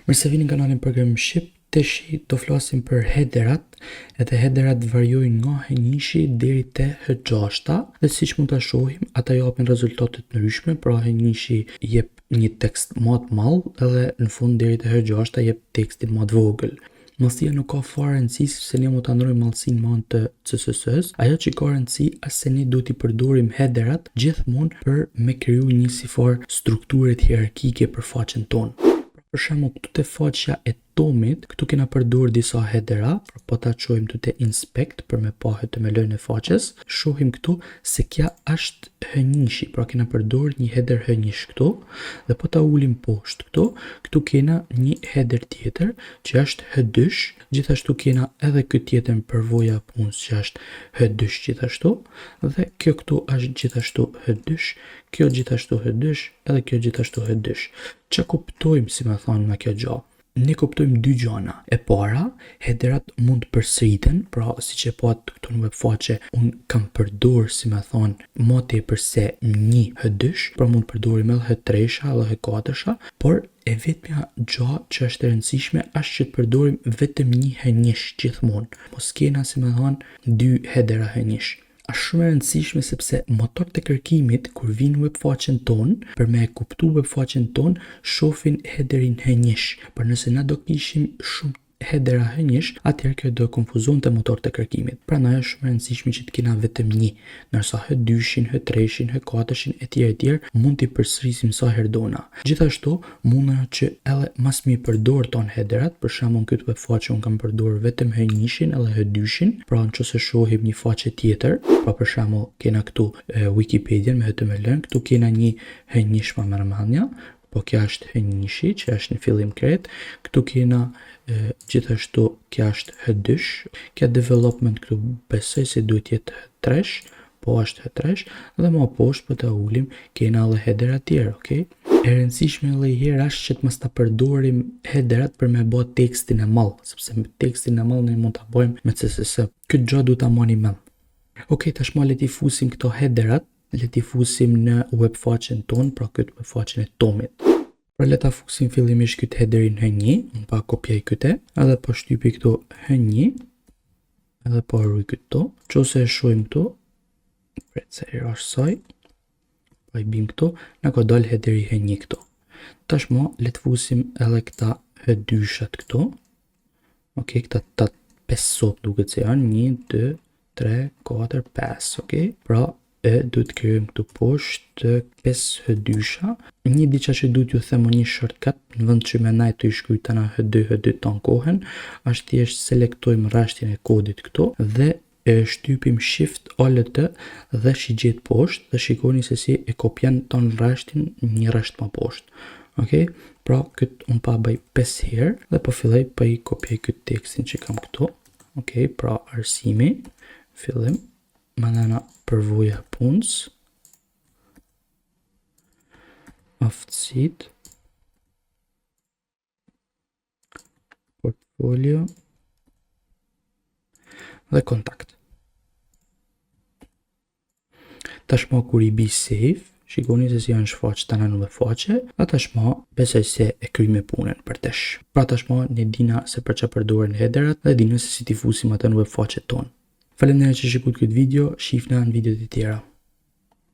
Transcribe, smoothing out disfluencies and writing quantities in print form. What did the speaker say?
Mirë se vini në kanalin Program Shqip. Tashi do flasim për headerat, edhe headerat varjojnë nga H1 deri te H6, dhe siç mund ta shohim, ata japin rezultate të ndryshme. Pra H1 jep një tekst më të madh, edhe në fund deri te H6 jep tekstin më të vogël. Mallësia nuk ka fare rëndësi se ne mund ta ndrojmë mallësinë me anë të CSS-s. Ajo që ka rëndësi është se ne duhet i përdorim headerat gjithmonë për me kriju një sifar strukture hierarkike për faqen tonë. Për shembull, këtu te faqja e Tomit, këtu kena përdorur disa headera, po ta çojmë këtu te inspect për me pa HTML-n e faqes. Shohim këtu se kja është H1, pra kena përdorur një header H1 këtu, dhe po ta ulim poshtë këtu kena një header tjetër që është H2, gjithashtu kena edhe këtë tjetër përvoja punës që është H2 gjithashtu, dhe kjo këtu është gjithashtu H2, kjo gjithashtu H2, edhe kjo gjithashtu H2. Ç'a kuptojmë si më thonë nga kjo gjë? Ne kuptojmë dy gjëra. E para, headerat mund të përsëriten, pra siç e pat këtu në webfaqe, un kam përdorur si më thon më tepër se një H2, pra mund të përdorim edhe H3 edhe H4, por e vetmja gjë që është e rëndësishme është që të përdorim vetëm një H1 gjithmonë. Mos kena si më thon dy headera H1. Është shumë e rëndësishme sepse motorët e kërkimit kur vinë në webfaqen tonë, për me e kuptu webfaqen tonë, shohin headerin H1. Por nëse na do kishim shumë headera H1, atëherë kjo do konfuzonte motorët e kërkimit. Prandaj është shumë e rëndësishme që të kena vetëm një, ndërsa H2, H3, H4 etj. Mund t'i përsërisim sa herë dona. Gjithashtu, mundena që edhe mas mi përdor ton headerat, për shembull këtë webfaqe un kam përdorur vetëm H1 edhe H2, pra nëse shohim një faqe tjetër, pra për shembull kena këtu Wikipedia me HTML, këtu kena një H1 pa marrëmendja, po kja është H1 që është në fillim krejt, këtu kena gjithashtu kja është H2, kja development këtu besoj se duhet jetë H3, po është H3, dhe më poshtë për të ulim kena edhe headera tjerë, okay? E rëndësishme edhe herë është që të mos ta përdorim headerat për me bë tekstin e madh, sepse me tekstin e madh ne mund ta bëjmë me CSS. Këtë gjë duhet ta mani mend. Okay, tashmë le t'i fusim këto headerat, le t'i fusim në webfaqen tonë, pra këtë webfaqen e Tomit. Pra le ta fusim fillimisht këtë headerin H1, unë pa kopjaj këtë, edhe po shtypi këtu H1, edhe po harruj këtu, qose e shojmë këtu, pret se i rash saj, pa i bim këtu, na ka dal headeri H1 këtu. Tashmë le të fusim edhe këta H2-shat këtu, okay, këta 5 sot duket se janë, 1, 2, 3, 4, 5, okay? Pra duhet krijojmë këtu poshtë 5 H2-sha. Një diçka që duhet ju them një shortcut, në vend që më të i shkruaj tana H2 ton kohën, është thjesht selektojmë rashtjen e kodit këtu dhe e shtypim Shift Alt dhe shigjet poshtë dhe shikoni se si e kopjan ton rashtin një rasht më poshtë. Okay? Pra këtë unë pa bëj 5 herë dhe po filloj pa i kopjoj këtë tekstin që kam këtu. Okay? Pra arsimi, fillim, mandana përvoja punës, aftësit, portfolio dhe kontakt. Tashmë kur i bi save, shikoni se si janë shfaqë tana në webfaqe, dhe tashmë besoj se e kryjme punën për tesh. Pra tashmë ne dina se për çfarë përdoren headerat dhe dina se si t'i fusim atë në webfaqet tonë. Faleminderit që shikut këtë video, shihna në videot e tjera.